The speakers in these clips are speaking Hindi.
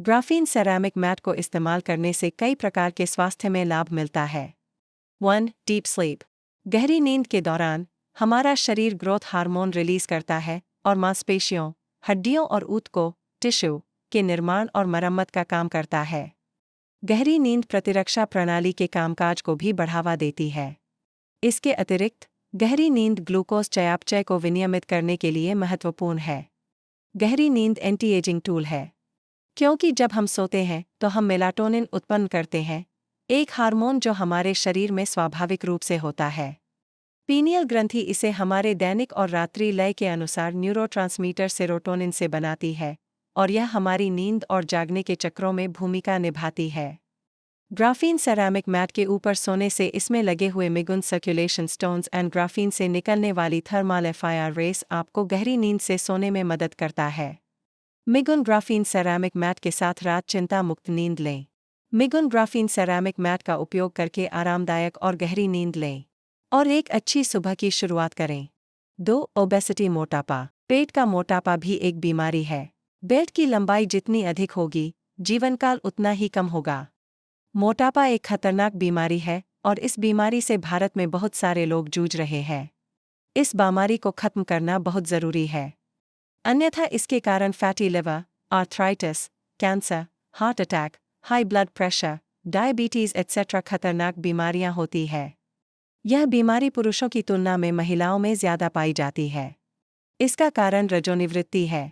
ग्राफीन सेरामिक मैट को इस्तेमाल करने से कई प्रकार के स्वास्थ्य में लाभ मिलता है। 1. Deep sleep. गहरी नींद के दौरान हमारा शरीर ग्रोथ हार्मोन रिलीज करता है और मांसपेशियों, हड्डियों और ऊतकों टिश्यू के निर्माण और मरम्मत का काम करता है। गहरी नींद प्रतिरक्षा प्रणाली के कामकाज को भी बढ़ावा देती है। इसके अतिरिक्त गहरी नींद ग्लूकोज चयापचय को विनियमित करने के लिए महत्वपूर्ण है। गहरी नींद एंटी एजिंग टूल है, क्योंकि जब हम सोते हैं तो हम मेलाटोनिन उत्पन्न करते हैं, एक हार्मोन जो हमारे शरीर में स्वाभाविक रूप से होता है। पीनियल ग्रंथि इसे हमारे दैनिक और रात्रि लय के अनुसार न्यूरोट्रांसमीटर सेरोटोनिन से बनाती है और यह हमारी नींद और जागने के चक्रों में भूमिका निभाती है। ग्राफीन सेरामिक मैट के ऊपर सोने से इसमें लगे हुए Migun circulation stones and graphene से निकलने वाली थर्मल एफआईआर रेस आपको गहरी नींद से सोने में मदद करता है। मिगुन ग्राफीन सेरामिक मैट के साथ रात चिंता मुक्त नींद लें। मिगुन ग्राफीन सेरामिक मैट का उपयोग करके आरामदायक और गहरी नींद लें और एक अच्छी सुबह की शुरुआत करें। 2. ओबेसिटी मोटापा। पेट का मोटापा भी एक बीमारी है। बेल्ट की लंबाई जितनी अधिक होगी, जीवनकाल उतना ही कम होगा। मोटापा एक खतरनाक बीमारी है और इस बीमारी से भारत में बहुत सारे लोग जूझ रहे हैं। इस बीमारी को खत्म करना बहुत जरूरी है, अन्यथा इसके कारण fatty liver, arthritis, cancer, heart attack, high blood pressure, diabetes etcetera खतरनाक बीमारियां होती है। यह बीमारी पुरुषों की तुलना में महिलाओं में ज्यादा पाई जाती है। इसका कारण रजोनिवृत्ति है।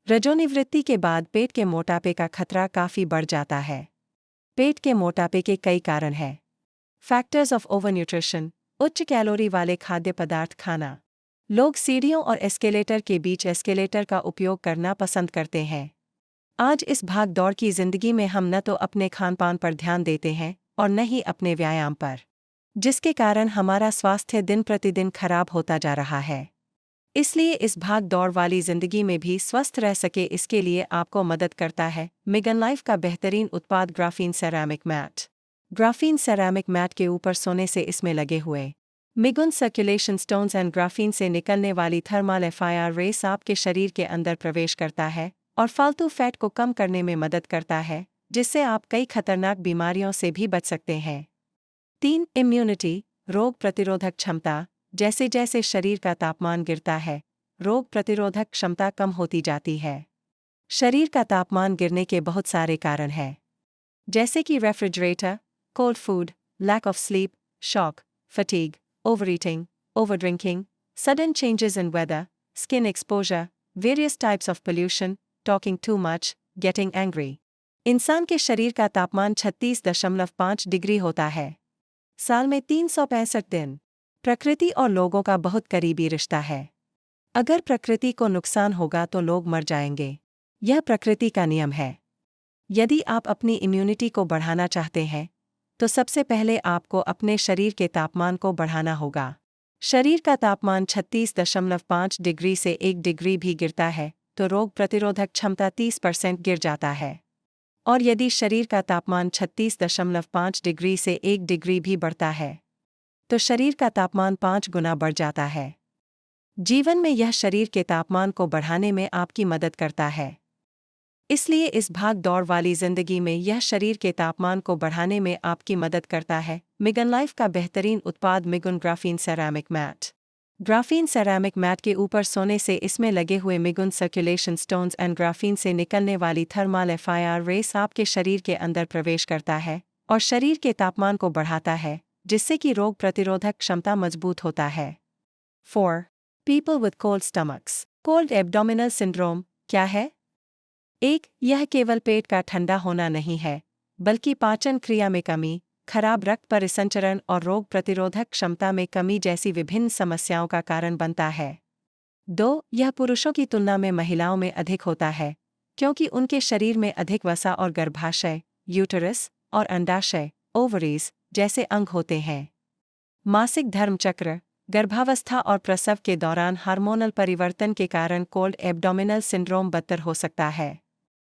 रजोनिवृत्ति के बाद पेट के मोटापे का खतरा काफी बढ़ जाता है। पेट के मोटापे के कई कारण हैं। फैक्टर्स ऑफ ओवरन्यूट्रिशन, उच्च कैलोरी वाले खाद्य पदार्थ खाना। लोग सीढ़ियों और एस्केलेटर के बीच एस्केलेटर का उपयोग करना पसंद करते हैं। आज इस भाग दौड़ की जिंदगी में हम न तो अपने खानपान पर ध्यान देते हैं और न ही अपने व्यायाम पर, जिसके कारण हमारा स्वास्थ्य दिन प्रतिदिन खराब होता जा रहा है। इसलिए इस भाग दौड़ वाली जिंदगी में भी स्वस्थ रह सके, इसके लिए आपको मदद करता है मिगन लाइफ का बेहतरीन उत्पाद graphene ceramic mat. Graphene ceramic mat के ऊपर सोने से इसमें लगे हुए Migun circulation stones and graphene से निकलने वाली थर्मल एफआईआर रेस आपके शरीर के अंदर प्रवेश करता है और फालतू फैट को कम करने में मदद करता है, जिससे आप कई खतरनाक बीमारियों से भी बच सकते हैं। 3. इम्यूनिटी, रोग प्रतिरोधक क्षमता। जैसे जैसे शरीर का तापमान गिरता है, रोग प्रतिरोधक क्षमता कम होती जाती है। शरीर का तापमान गिरने के बहुत सारे कारण हैं, जैसे कि refrigerator, cold food, lack of sleep, shock, fatigue, overeating, overdrinking, sudden changes in weather, skin exposure, various types of pollution, talking too much, getting angry. इंसान के शरीर का तापमान 36.5 डिग्री होता है। साल में 365 दिन। प्रकृति और लोगों का बहुत करीबी रिश्ता है। अगर प्रकृति को नुकसान होगा तो लोग मर जाएंगे। यह प्रकृति का नियम है। यदि आप अपनी इम्यूनिटी को बढ़ाना चाहते हैं, तो सबसे पहले आपको अपने शरीर के तापमान को बढ़ाना होगा। शरीर का तापमान 36.5 डिग्री से 1 डिग्री भी गिरता है तो रोग प्रतिरोधक क्षमता 30% गिर जाता है। और यदि शरीर का तापमान 36.5 डिग्री से 1 डिग्री भी बढ़ता है, तो शरीर का तापमान 5 गुना बढ़ जाता है। जीवन में यह शरीर के तापमान को बढ़ाने में आपकी मदद करता है। इसलिए इस भाग दौड़ वाली जिंदगी में यह शरीर के तापमान को बढ़ाने में आपकी मदद करता है। मिगन लाइफ का बेहतरीन उत्पाद Migun graphene ceramic mat. Graphene ceramic mat के ऊपर सोने से इसमें लगे हुए Migun circulation stones and graphene से निकलने वाली थर्मल एफआईआर रेस आपके शरीर के अंदर प्रवेश करता है और शरीर के तापमान को बढ़ाता है, जिससे कि रोग प्रतिरोधक क्षमता मजबूत होता है। 4. People with cold stomachs. Cold abdominal syndrome क्या है? 1. यह केवल पेट का ठंडा होना नहीं है, बल्कि पाचन क्रिया में कमी, खराब रक्त परिसंचरण और रोग प्रतिरोधक क्षमता में कमी जैसी विभिन्न समस्याओं का कारण बनता है। 2. यह पुरुषों की तुलना में महिलाओं में अधिक होता है, क्योंकि उनके शरीर में अधिक वसा और गर्भाशय, यूटरस और अंडाशय, ओवरीज जैसे अंग होते हैं। मासिक धर्म चक्र, गर्भावस्था और प्रसव के दौरान हार्मोनल परिवर्तन के कारण कोल्ड एब्डोमिनल सिंड्रोम बदतर हो सकता है।